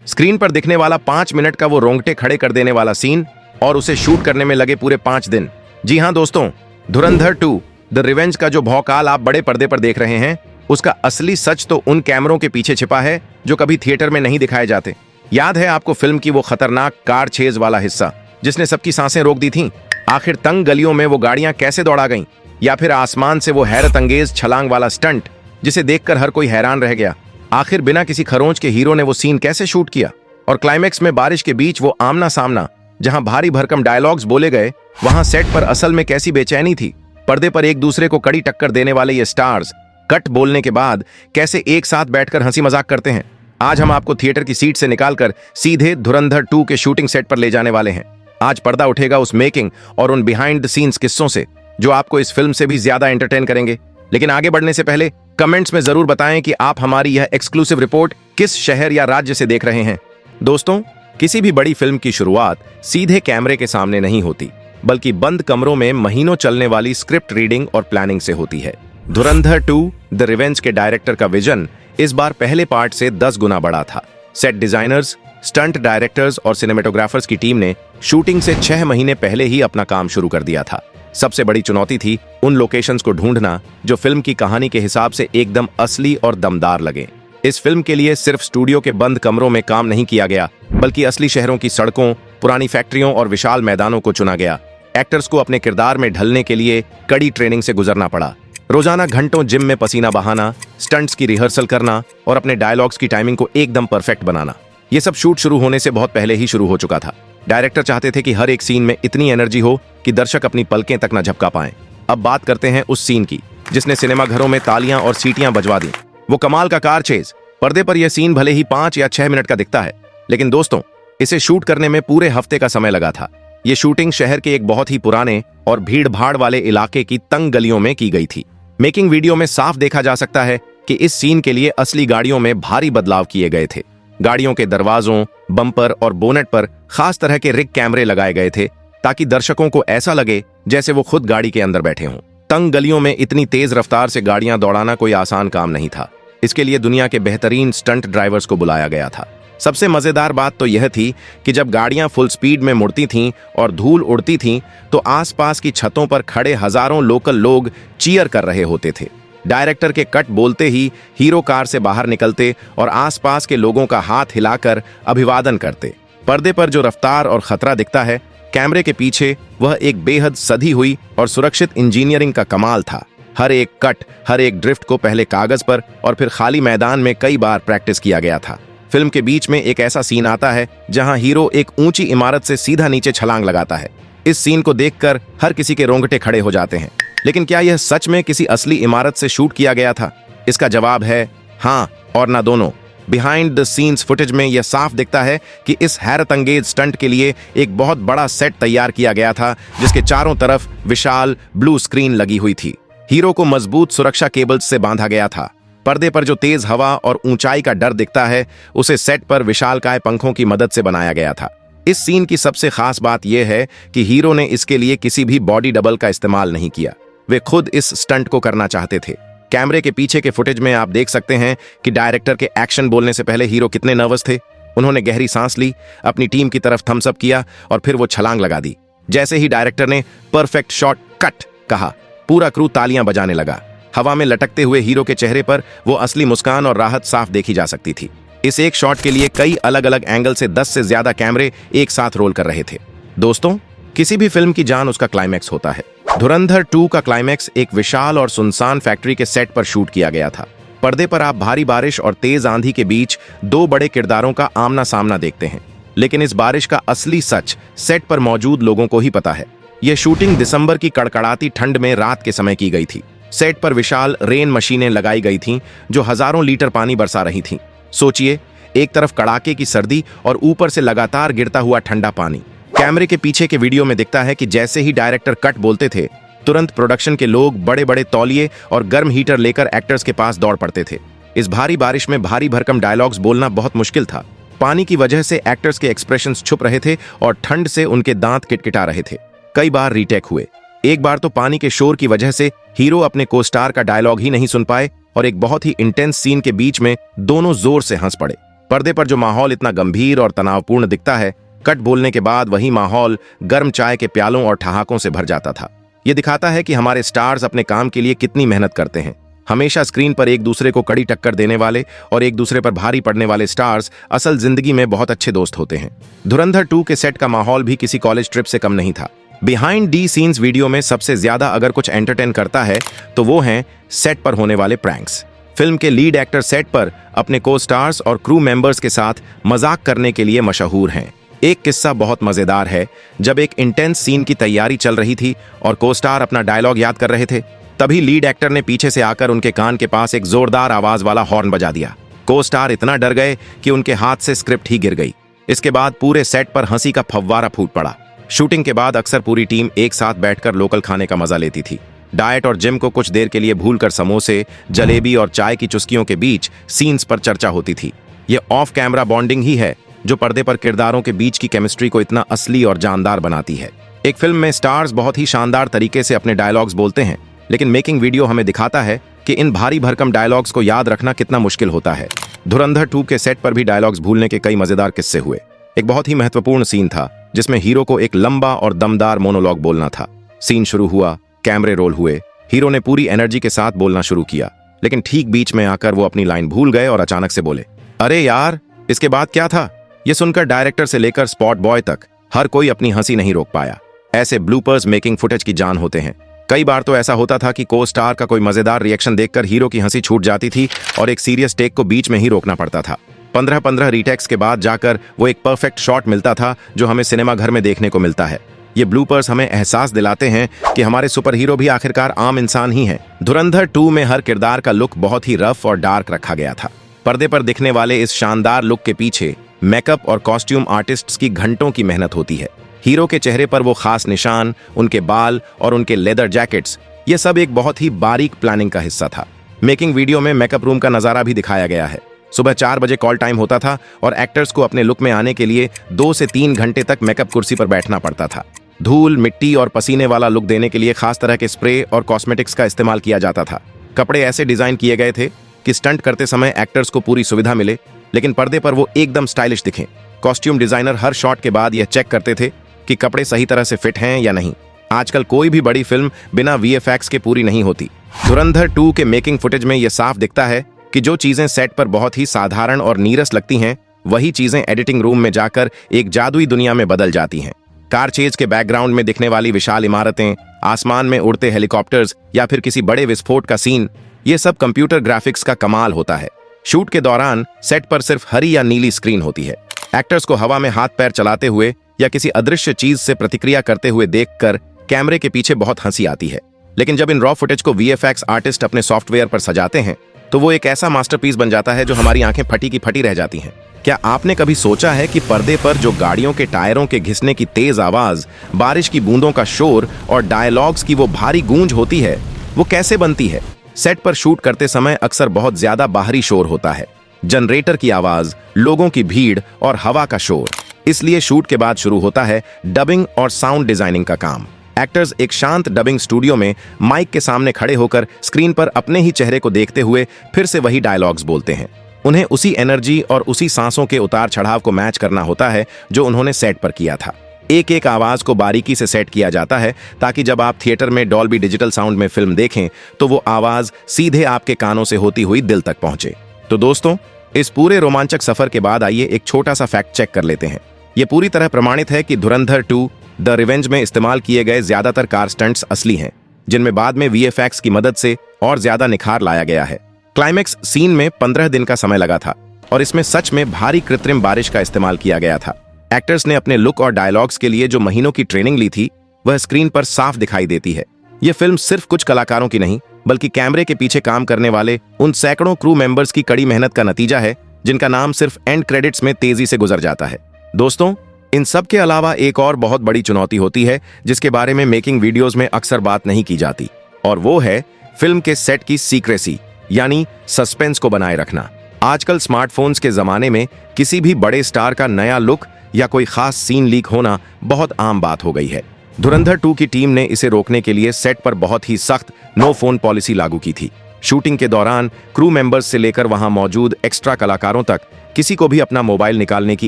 Screen पर दिखने वाला 5 मिनट का वो रोंगटे खड़े कर देने वाला सीन और उसे शूट करने में लगे पूरे 5 दिन। जी हाँ दोस्तों, धुरंधर 2 द रिवेंज का जो भौकाल आप बड़े पर्दे पर देख रहे हैं, उसका असली सच तो उन कैमरों के पीछे छिपा है जो कभी थिएटर में नहीं दिखाए जाते। याद है आपको फिल्म की वो खतरनाक कार चेज वाला हिस्सा जिसने सबकी सांसें रोक दी थीं? आखिर तंग गलियों में वो गाड़ियां कैसे दौड़ा गईं? या फिर आसमान से वो हैरत अंगेज छलांग वाला स्टंट जिसे देखकर हर कोई हैरान रह गया? आखिर बिना किसी खरोंच के हीरो ने वो सीन कैसे शूट किया? और क्लाइमैक्स में बारिश के बीच वो आमना सामना जहां भारी भरकम डायलॉग्स बोले गए, वहां सेट पर असल में कैसी बेचैनी थी? पर्दे पर एक दूसरे को कड़ी टक्कर देने वाले ये स्टार्स कट बोलने के बाद कैसे एक साथ बैठकर हंसी मजाक करते हैं? आज हम आपको थिएटर की सीट से निकालकर सीधे धुरंधर 2 के शूटिंग सेट पर ले जाने वाले हैं। आज पर्दा उठेगा उस मेकिंग और उन बिहाइंड द सीन्स किस्सों से जो आपको इस फिल्म से भी ज्यादा एंटरटेन करेंगे। लेकिन आगे बढ़ने से पहले कमेंट्स में जरूर बताएं कि आप हमारी यह एक्सक्लूसिव रिपोर्ट किस शहर या राज्य से देख रहे हैं। दोस्तों, किसी भी बड़ी फिल्म की शुरुआत सीधे कैमरे के सामने नहीं होती, बल्कि बंद कमरों में महीनों चलने वाली स्क्रिप्ट रीडिंग और प्लानिंग से होती है। धुरंधर 2 द रिवेंज के डायरेक्टर का विजन इस बार पहले पार्ट से 10 गुना बड़ा था। सेट डिजाइनर्स, स्टंट डायरेक्टर्स और सिनेमेटोग्राफर्स की टीम ने शूटिंग से 6 महीने पहले ही अपना काम शुरू कर दिया था। सबसे बड़ी चुनौती थी उन लोकेशंस को ढूंढना जो फिल्म की कहानी के हिसाब से एकदम असली और दमदार लगे। इस फिल्म के लिए सिर्फ स्टूडियो के बंद कमरों में काम नहीं किया गया, बल्कि असली शहरों की सड़कों, पुरानी फैक्ट्रियों और विशाल मैदानों को चुना गया। एक्टर्स को अपने किरदार में ढलने के लिए कड़ी ट्रेनिंग से गुजरना पड़ा। रोजाना घंटों जिम में पसीना बहाना, स्टंट्स की रिहर्सल करना और अपने डायलॉग्स की टाइमिंग को एकदम परफेक्ट बनाना। ये सब शूट शुरू होने से बहुत पहले ही शुरू हो चुका था। डायरेक्टर चाहते थे कि हर एक सीन में इतनी एनर्जी हो कि दर्शक अपनी पलकें तक न झपका पाएं। अब बात करते हैं उस सीन की जिसने सिनेमा घरों में तालियां और सीटियां बजवा दी। वो कमाल का कार चेज। पर्दे पर यह सीन भले ही 5 या 6 मिनट का दिखता है, लेकिन दोस्तों, इसे शूट करने में पूरे हफ्ते का समय लगा था। ये शूटिंग शहर के एक बहुत ही पुराने और भीड़ भाड़ वाले इलाके की तंग गलियों में की गई थी। मेकिंग वीडियो में साफ देखा जा सकता है कि इस सीन के लिए असली गाड़ियों में भारी बदलाव किए गए थे। गाड़ियों के दरवाजों, बम्पर और बोनेट पर खास तरह के रिग कैमरे लगाए गए थे ताकि दर्शकों को ऐसा लगे जैसे वो खुद गाड़ी के अंदर बैठे हों। तंग गलियों में इतनी तेज रफ्तार से गाड़ियां दौड़ाना कोई आसान काम नहीं था। इसके लिए दुनिया के बेहतरीन स्टंट ड्राइवर्स को बुलाया गया था। सबसे मजेदार बात तो यह थी कि जब गाड़ियां फुल स्पीड में मुड़ती थीं और धूल उड़ती थीं, तो आसपास की छतों पर खड़े हजारों लोकल लोग चीयर कर रहे होते थे। डायरेक्टर के कट बोलते ही हीरो कार से बाहर निकलते और आसपास के लोगों का हाथ हिलाकर अभिवादन करते। पर्दे पर जो रफ्तार और खतरा दिखता है, कैमरे के पीछे वह एक बेहद सधी हुई और सुरक्षित इंजीनियरिंग का कमाल था। हर एक कट, हर एक ड्रिफ्ट को पहले कागज पर और फिर खाली मैदान में कई बार प्रैक्टिस किया गया था। फिल्म के बीच में एक ऐसा सीन आता है जहां हीरो एक ऊंची इमारत से सीधा नीचे छलांग लगाता है। इस सीन को देखकर हर किसी के रोंगटे खड़े हो जाते हैं। लेकिन क्या यह सच में किसी असली इमारत से शूट किया गया था? इसका जवाब है हाँ और ना दोनों। बिहाइंड द सीन्स फुटेज में यह साफ दिखता है कि इस हैरत अंगेज स्टंट के लिए एक बहुत बड़ा सेट तैयार किया गया था जिसके चारों तरफ विशाल ब्लू स्क्रीन लगी हुई थी। हीरो को मजबूत सुरक्षा केबल्स से बांधा गया था। पर्दे पर जो तेज हवा और ऊंचाई का डर दिखता है, उसे सेट पर विशालकाय पंखों की मदद से बनाया गया था। इस सीन की सबसे खास बात यह है कि हीरो ने इसके लिए किसी भी बॉडी डबल का इस्तेमाल नहीं किया। वे खुद इस स्टंट को करना चाहते थे। कैमरे के पीछे के फुटेज में आप देख सकते हैं कि डायरेक्टर के एक्शन बोलने से पहले हीरो कितने नर्वस थे। उन्होंने गहरी सांस ली, अपनी टीम की तरफ थम्स अप किया और फिर वो छलांग लगा दी। जैसे ही डायरेक्टर ने परफेक्ट शॉट कट कहा, पूरा क्रू तालियां बजाने लगा। हवा में लटकते हुए हीरो के चेहरे पर वो असली मुस्कान और राहत साफ देखी जा सकती थी। इस एक शॉट के लिए कई अलग अलग एंगल से 10 से ज्यादा कैमरे एक साथ रोल कर रहे थे। दोस्तों, किसी भी फिल्म की जान उसका क्लाइमैक्स होता है। धुरंधर 2 का क्लाइमैक्स एक विशाल और सुनसान फैक्ट्री के सेट पर शूट किया गया था। पर्दे पर आप भारी बारिश और तेज आंधी के बीच 2 बड़े किरदारों का आमना सामना देखते हैं। लेकिन इस बारिश का असली सच सेट पर मौजूद लोगों को ही पता है। यह शूटिंग दिसंबर की कड़कड़ाती ठंड में रात के समय की गई थी। सेट पर विशाल रेन मशीनें लगाई गई थीं जो हजारों लीटर पानी बरसा रही थीं। सोचिए, एक तरफ कड़ाके की सर्दी और ऊपर से लगातार गिरता हुआ ठंडा पानी। कैमरे के पीछे के वीडियो में दिखता है कि जैसे ही डायरेक्टर कट बोलते थे, तुरंत प्रोडक्शन के लोग बड़े बड़े तौलिए और गर्म हीटर लेकर एक्टर्स के पास दौड़ पड़ते थे। इस भारी बारिश में भारी भरकम डायलॉग्स बोलना बहुत मुश्किल था। पानी की वजह से एक्टर्स के एक्सप्रेशंस छुप रहे थे और ठंड से उनके दांत किटकिटा रहे थे। कई बार रीटेक हुए। एक बार तो पानी के शोर की वजह से हीरो अपने कोस्टार का डायलॉग ही नहीं सुन पाए और एक बहुत ही इंटेंस सीन के बीच में दोनों जोर से हंस पड़े। पर्दे पर जो माहौल इतना गंभीर और तनावपूर्ण दिखता है, कट बोलने के बाद वही माहौल गर्म चाय के प्यालों और ठहाकों से भर जाता था। ये दिखाता है कि हमारे स्टार्स अपने काम के लिए कितनी मेहनत करते हैं। हमेशा स्क्रीन पर एक दूसरे को कड़ी टक्कर देने वाले और एक दूसरे पर भारी पड़ने वाले स्टार्स असल जिंदगी में बहुत अच्छे दोस्त होते हैं। धुरंधर 2 के सेट का माहौल भी किसी कॉलेज ट्रिप से कम नहीं था। बिहाइंड दी सीन्स वीडियो में सबसे ज्यादा अगर कुछ एंटरटेन करता है तो वो हैं सेट पर होने वाले प्रैंक्स। फिल्म के लीड एक्टर सेट पर अपने को स्टार्स और क्रू मेंबर्स के साथ मजाक करने के लिए मशहूर हैं। एक किस्सा बहुत मजेदार है। जब एक इंटेंस सीन की तैयारी चल रही थी और को स्टार अपना डायलॉग याद कर रहे थे, तभी लीड एक्टर ने पीछे से आकर उनके कान के पास एक जोरदार आवाज वाला हॉर्न बजा दिया। को स्टार इतना डर गए कि उनके हाथ से स्क्रिप्ट ही गिर गई। इसके बाद पूरे सेट पर हंसी का फव्वारा फूट पड़ा। शूटिंग के बाद अक्सर पूरी टीम एक साथ बैठकर लोकल खाने का मजा लेती थी। डाइट और जिम को कुछ देर के लिए भूलकर समोसे, जलेबी और चाय की चुस्कियों के बीच सीन्स पर चर्चा होती थी। ये ऑफ कैमरा बॉन्डिंग ही है जो पर्दे पर किरदारों के बीच की केमिस्ट्री को इतना असली और जानदार बनाती है। एक फिल्म में स्टार्स बहुत ही शानदार तरीके से अपने डायलॉग्स बोलते हैं, लेकिन मेकिंग वीडियो हमें दिखाता है कि इन भारी भरकम डायलॉग्स को याद रखना कितना मुश्किल होता है। धुरंधर 2 के सेट पर भी डायलॉग्स भूलने के कई मजेदार किस्से हुए। एक बहुत ही महत्वपूर्ण सीन था जिसमें हीरो को एक लंबा और दमदार मोनोलॉग बोलना था। सीन शुरू हुआ, कैमरे रोल हुए, हीरो ने पूरी एनर्जी के साथ बोलना शुरू किया, लेकिन ठीक बीच में आकर वो अपनी लाइन भूल गए और अचानक से बोले, अरे यार, इसके बाद क्या था? ये सुनकर डायरेक्टर से लेकर स्पॉट बॉय तक हर कोई अपनी हंसी नहीं रोक पाया। ऐसे ब्लूपर्स मेकिंग फुटेज की जान होते हैं। कई बार तो ऐसा होता था कि को स्टार का कोई मजेदार रिएक्शन देखकर हीरो की हंसी छूट जाती थी और एक सीरियस टेक को बीच में ही रोकना पड़ता था। 15-15 रीटेक्स के बाद जाकर वो एक परफेक्ट शॉट मिलता था जो हमें सिनेमा घर में देखने को मिलता है। ये ब्लूपर्स हमें एहसास दिलाते हैं कि हमारे सुपर हीरो भी आखिरकार आम इंसान ही हैं। धुरंधर 2 में हर किरदार का लुक बहुत ही रफ और डार्क रखा गया था। पर्दे पर दिखने वाले इस शानदार लुक के पीछे मेकअप और कॉस्ट्यूम आर्टिस्ट्स की घंटों की मेहनत होती है। हीरो के चेहरे पर वो खास निशान, उनके बाल और उनके लेदर जैकेट्स, ये सब एक बहुत ही बारीक प्लानिंग का हिस्सा था। मेकिंग वीडियो में मेकअप रूम का नजारा भी दिखाया गया है। सुबह 4 बजे कॉल टाइम होता था और एक्टर्स को अपने लुक में आने के लिए 2 से 3 घंटे तक मेकअप कुर्सी पर बैठना पड़ता था। धूल, मिट्टी और पसीने वाला लुक देने के लिए खास तरह के स्प्रे और कॉस्मेटिक्स का इस्तेमाल किया जाता था। कपड़े ऐसे डिजाइन किए गए थे कि स्टंट करते समय एक्टर्स को पूरी सुविधा मिले, लेकिन पर्दे पर वो एकदम स्टाइलिश दिखें। कॉस्ट्यूम डिजाइनर हर शॉट के बाद यह चेक करते थे कि कपड़े सही तरह से फिट हैं या नहीं। आजकल कोई भी बड़ी फिल्म बिना VFX के पूरी नहीं होती। धुरंधर 2 के मेकिंग फुटेज में यह साफ दिखता है कि जो चीजें सेट पर बहुत ही साधारण और नीरस लगती हैं, वही चीजें एडिटिंग रूम में जाकर एक जादुई दुनिया में बदल जाती हैं। कार चेज के बैकग्राउंड में दिखने वाली विशाल इमारतें, आसमान में उड़ते हेलीकॉप्टर्स या फिर किसी बड़े विस्फोट का सीन, ये सब कंप्यूटर ग्राफिक्स का कमाल होता है। शूट के दौरान सेट पर सिर्फ हरी या नीली स्क्रीन होती है। एक्टर्स को हवा में हाथ पैर चलाते हुए या किसी अदृश्य चीज से प्रतिक्रिया करते हुए देखकर कैमरे के पीछे बहुत हंसी आती है। लेकिन जब इन रॉ फुटेज को VFX आर्टिस्ट अपने सॉफ्टवेयर पर सजाते हैं तो वो एक ऐसा मास्टरपीस बन जाता है जो हमारी आंखें फटी की फटी रह जाती हैं। क्या आपने कभी सोचा है कि पर्दे पर जो गाड़ियों के टायरों के घिसने की तेज आवाज, बारिश की बूंदों का शोर और डायलॉग्स की वो भारी गूंज होती है, वो कैसे बनती है? सेट पर शूट करते समय अक्सर बहुत ज्यादा बाहरी शोर होता है। जनरेटर की आवाज, लोगों की भीड़ और हवा का शोर। इसलिए शूट के बाद शुरू होता है डबिंग और साउंड डिजाइनिंग का काम। एक्टर्स एक शांत डबिंग स्टूडियो में माइक के सामने खड़े होकर स्क्रीन पर अपने ही चेहरे को देखते हुए फिर से वही डायलॉग्स बोलते हैं। उन्हें उसी एनर्जी और उसी सांसों के उतार चढ़ाव को मैच करना होता है जो उन्होंने सेट पर किया था। एक एक आवाज को बारीकी से सेट किया जाता है ताकि जब आप थिएटर में डॉल्बी डिजिटल साउंड में फिल्म देखें तो वो आवाज सीधे आपके कानों से होती हुई दिल तक पहुंचे। तो दोस्तों, इस पूरे रोमांचक सफर के बाद आइए एक छोटा सा फैक्ट चेक कर लेते हैं। ये पूरी तरह प्रमाणित है कि धुरंधर 2 द रिवेंज में इस्तेमाल किए गए ज्यादातर कार स्टंट्स असली हैं, जिनमें बाद में VFX की मदद से और ज्यादा निखार लाया गया है। क्लाइमैक्स सीन में 15 दिन का समय लगा था और इसमें सच में भारी कृत्रिम बारिश का इस्तेमाल किया गया था। एक्टर्स ने अपने लुक और डायलॉग्स के लिए जो महीनों की ट्रेनिंग ली थी, वह स्क्रीन पर साफ दिखाई देती है। यह फिल्म सिर्फ कुछ कलाकारों की नहीं, बल्कि कैमरे के पीछे काम करने वाले उन सैकड़ों क्रू मेंबर्स की कड़ी मेहनत का नतीजा है, जिनका नाम सिर्फ एंड क्रेडिट्स में तेजी से गुजर जाता है। दोस्तों, इन सब के अलावा एक और बहुत बड़ी चुनौती होती है जिसके बारे में मेकिंग वीडियोस में अक्सर बात नहीं की जाती, और वो है फिल्म के सेट की सीक्रेसी यानी सस्पेंस को बनाए रखना। आजकल स्मार्टफोन्स के जमाने में किसी भी बड़े स्टार का नया लुक या कोई खास सीन लीक होना बहुत आम बात हो गई है। धुरंधर 2 की टीम ने इसे रोकने के लिए सेट पर बहुत ही सख्त नो फोन पॉलिसी लागू की थी। शूटिंग के दौरान क्रू मेंबर्स से लेकर वहां मौजूद एक्स्ट्रा कलाकारों तक किसी को भी अपना मोबाइल निकालने की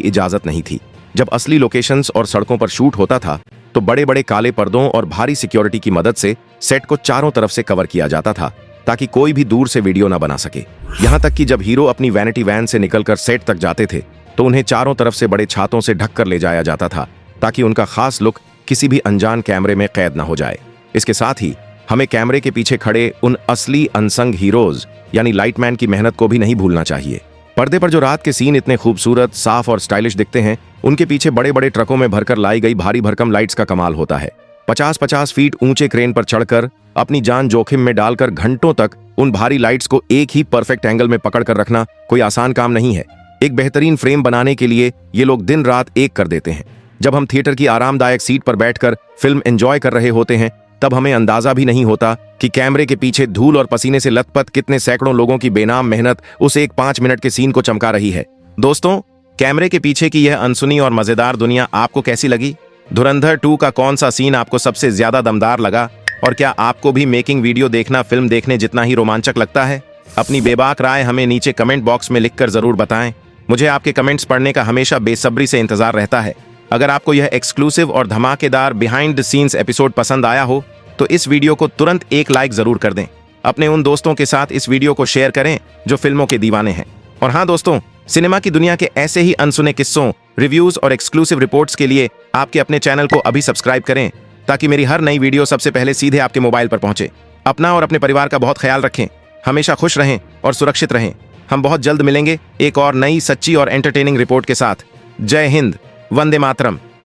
इजाजत नहीं थी। जब असली लोकेशंस और सड़कों पर शूट होता था तो बड़े बड़े काले पर्दों और भारी सिक्योरिटी की मदद से सेट को चारों तरफ से कवर किया जाता था ताकि कोई भी दूर से वीडियो ना बना सके। यहां तक कि जब हीरो अपनी वैनिटी वैन से निकलकर सेट तक जाते थे तो उन्हें चारों तरफ से बड़े छातों से ढककर ले जाया जाता था ताकि उनका खास लुक किसी भी अनजान कैमरे में कैद न हो जाए। इसके साथ ही हमें कैमरे के पीछे खड़े उन असली अनसंग हीरोज यानी लाइटमैन की मेहनत को भी नहीं भूलना चाहिए। पर्दे पर जो रात के सीन इतने खूबसूरत, साफ और स्टाइलिश दिखते हैं, उनके पीछे बड़े बड़े ट्रकों में भरकर लाई गई भारी भरकम लाइट्स का कमाल होता है। 50-50 फीट ऊंचे क्रेन पर चढ़कर अपनी जान जोखिम में डालकर घंटों तक उन भारी लाइट्स को एक ही परफेक्ट एंगल में पकड़ कर रखना कोई आसान काम नहीं है। एक बेहतरीन फ्रेम बनाने के लिए ये लोग दिन रात एक कर देते हैं। जब हम थिएटर की आरामदायक सीट पर बैठकर फिल्म एंजॉय कर रहे होते हैं तब हमें अंदाजा भी नहीं होता कि कैमरे के पीछे धूल और पसीने से लथपथ कितने सैकड़ों लोगों की बेनाम मेहनत उस एक 5 मिनट के सीन को चमका रही है। दोस्तों, कैमरे के पीछे की यह अनसुनी और मजेदार दुनिया आपको कैसी लगी? धुरंधर 2 का कौन सा सीन आपको सबसे ज्यादा दमदार लगा? और क्या आपको भी मेकिंग वीडियो देखना फिल्म देखने जितना ही रोमांचक लगता है? अपनी बेबाक राय हमें नीचे कमेंट बॉक्स में लिखकर जरूर बताएं। मुझे आपके कमेंट्स पढ़ने का हमेशा बेसब्री से इंतजार रहता है। अगर आपको यह एक्सक्लूसिव और धमाकेदार बिहाइंड द सीन्स एपिसोड पसंद आया हो तो इस वीडियो को तुरंत एक लाइक जरूर कर दें। अपने उन दोस्तों के साथ इस वीडियो को शेयर करें जो फिल्मों के दीवाने हैं। और हाँ दोस्तों, सिनेमा की दुनिया के ऐसे ही अनसुने किस्सों, रिव्यूज और एक्सक्लूसिव रिपोर्ट्स के लिए आपके अपने चैनल को अभी सब्सक्राइब करें ताकि मेरी हर नई वीडियो सबसे पहले सीधे आपके मोबाइल पर पहुंचे। अपना और अपने परिवार का बहुत ख्याल रखें, हमेशा खुश रहें और सुरक्षित रहें। हम बहुत जल्द मिलेंगे एक और नई सच्ची और एंटरटेनिंग रिपोर्ट के साथ। जय हिंद, वंदे मातरम।